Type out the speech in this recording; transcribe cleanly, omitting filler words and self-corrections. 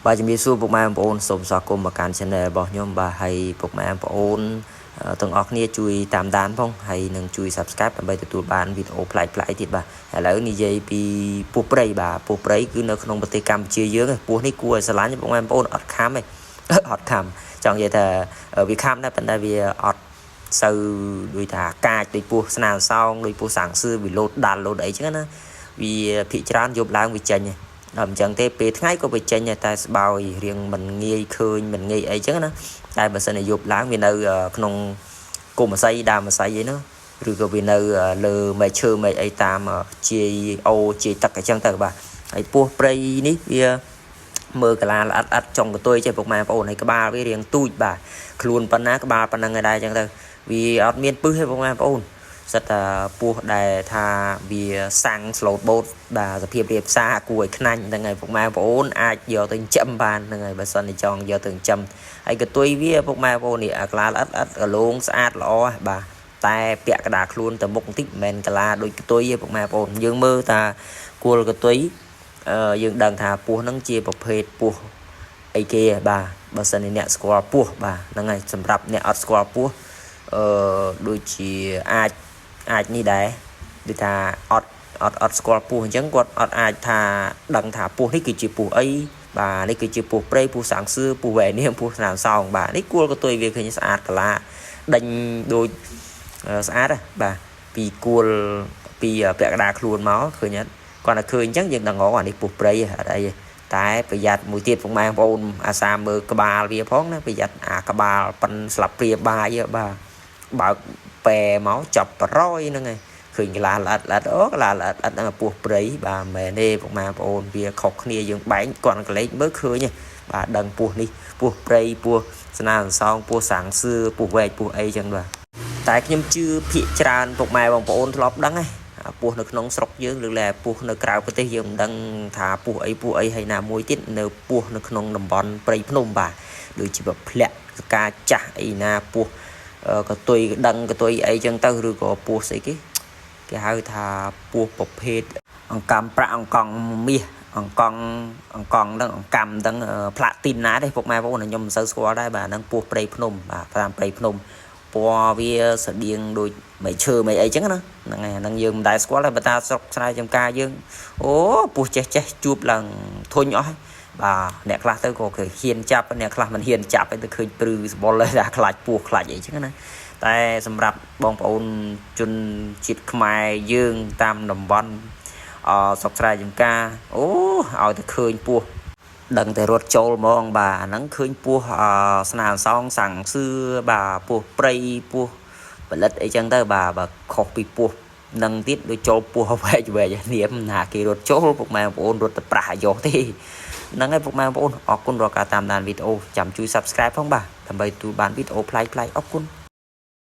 bà chỉ biết xua bục mai bồn sôm sọ cùng mà cản channel bỏ nhôm bà hay bục mai bồn từng óc nia chui tam đàn phong hay nâng chui subscribeដើម្បីទទួលបានវីដេអូប្លែកៗទៀតបាទឥឡូវនិយាយពីពស់ព្រៃបាទពស់ព្រៃគឺនៅក្នុងប្រទេសកម្ពុជាយើងពស់នេះគួរឲ្យស្រឡាញ់បងប្អូនអត់ខំទេអត់ខំចង់និយាយថាវាខំដែរប៉ុន្តែវាអត់សូវដូចថាកាចដូចពស់ស្នាសោងដូចពស់សាំងសឿវាលោតដាល់លោតអីចឹងណាវាភិកច្រើនយប់ឡើងវាចេញដល់អញ្ចឹងទេពេលថ្ងៃក៏វាចេញតែស្បើយរៀងមិនងាយឃើញមិនងាយអីចឹងណាតែបើសិនជាយប់ឡើងវានៅក្នុងគុំម្សៃដើមម្សៃអីនោះឬក៏វានៅលើមែកឈើមែកអីតាមជាយអូជាយទឹកអញ្ចឹងទៅបាទហើយពស់ព្រៃនេះវាមើលកាឡាល្អិតអិតចុងកតុយចេះពុកម៉ែបងប្អូនហើយក្បាលវារៀងទូចបាទខ្លួនប៉ុណ្ណាក្បាលប៉ុណ្ណឹងឯដែរអញ្ចឹងទៅវាអត់មានពឹសទេពុកម៉ែបងប្អូនសិតតែពស់ដែលថាវាសាំង slow boat បាទសភាពរៀបសារគួរឲ្យខ្នាញ់ហ្នឹងហើយពុកម៉ែបងប្អូនអាចយកទៅចិញ្ចឹមបានហ្នឹងហើយបើសិនជាចង់យកទៅចិញ្ចឹមហើយកតុយវាពុកម៉ែបងប្អូននេះអាក្លាល្អិតអិតកលងស្អាតល្អបាទតែពាក់កដាខ្លួនទៅមុខបន្តិចមិនមែនកាឡាដូចកតុយទេពុកម៉ែបងប្អូនយើងមើលតាគួលកតុយយើងដឹងថាពស់ហ្នឹងជាប្រភេទពស់អីគេបាទបើសិនជាអ្នកស្គាល់ពស់បាទហ្នឹងហើយសម្រាប់អ្នកអត់ស្គាល់ពស់ដូចជាអាចនេះដែរដូចថាអត់ស្គាល់ពស់អញ្ចឹងគាត់អត់អាចថាដឹងថាពស់នេះគឺជាពស់អីបាទនេះគឺជាពស់ព្រៃពស់សាំងសឿពស់វែនេះពស់ស្នាមសោងបាទនេះគួលកតុយវាឃើញស្អាតកាឡាដេញដូចស្អាតបាទពីគួលពីពាក់កណ្ដាលខ្លួនមកឃើញអត់គាត់តែឃើញអញ្ចឹងយើងដឹងអានេះពស់ព្រៃអត់អីតែប្រយ័ត្នមួយទៀតពុកម៉ែបងប្អូនអាសាមើលក្បាលវាផងណាប្រយ័ត្នអាក្បាលប៉ិនស្លាប់ព្រាបាយបាទបើកប៉ែមកចាប់ប្រយហ្នឹងឯងឃើញក្លាល្អិតអូក្លាល្អិតហ្នឹងពស់ព្រៃបាទមែនទេពុកម៉ែបងប្អូនវាខុសគ្នាយើងបែងគាត់កលេចមើលឃើញបាទដឹងពស់នេះពស់ព្រៃពស់ស្នាសោងពស់សាំងសឿពស់វែកពស់អីចឹងបាទតែខ្ញុំជឿភាគច្រើនពុកម៉ែបងប្អូនធ្លាប់ដឹងពស់នៅក្នុងស្រុកយើងឬលែពស់នៅក្រៅប្រទេសយើងមិនដឹងថាពស់អីហើយណាមួយទៀតនៅពស់នៅក្នុងតំបន់ព្រៃភ្នំបាទដូចជាផ្លាក់ការចាស់អីណាពស់កតុយដឹងកតុយអីចឹងទៅឬក៏ពស់ស្អីគេហៅថាពស់ប្រភេទអង្កាំប្រាក់អង្កង់មាសអង្កង់ហ្នឹងអង្កាំហ្នឹងផ្លាទីនណាទេពុកម៉ែបងប្អូនខ្ញុំមិនសូវស្គាល់ដែរបាទហ្នឹងពស់ព្រៃភ្នំបាទតាមព្រៃភ្នំពណ៌វាស្តៀងដូចមែកឈើមែកអីចឹងណាហ្នឹងហើយហ្នឹងយើងមិនដែលស្គាល់ទេបើតាស្រុកស្រែចម្ការយើងអូពស់ចេះជួបឡើងធុញអស់បាទអ្នកខ្លះទៅក៏គេហ៊ានចាប់អ្នកខ្លះមិនហ៊ានចាប់ទៅឃើញព្រឺសបល់តែខ្លាចពស់ខ្លាចអីចឹងណាតែសម្រាប់បងប្អូនជនជាតិខ្មែរយើងតាមតំបន់ស្រុកស្រែចម្ការអូឲ្យតែឃើញពស់ដឹងតែរត់ចូលហ្មងបាទអាហ្នឹងឃើញពស់ស្នាសោងសាំងសឿបាទពស់ព្រៃពស់ផលិតអីចឹងទៅបាទខុសពីពស់នឹងទៀតដូចចូលពស់វែកនាមណាគេរត់ចូលពុកម៉ែបងប្អូនរត់ទៅប្រាស់អាយុទេហ្នឹងហើយពុកម៉ែបងប្អូនអរគុណរាល់ការតាមដានវីដេអូចាំជួយ Subscribe ផងបាទដើម្បីទទួលបានវីដេអូប្លែកៗអរគុណ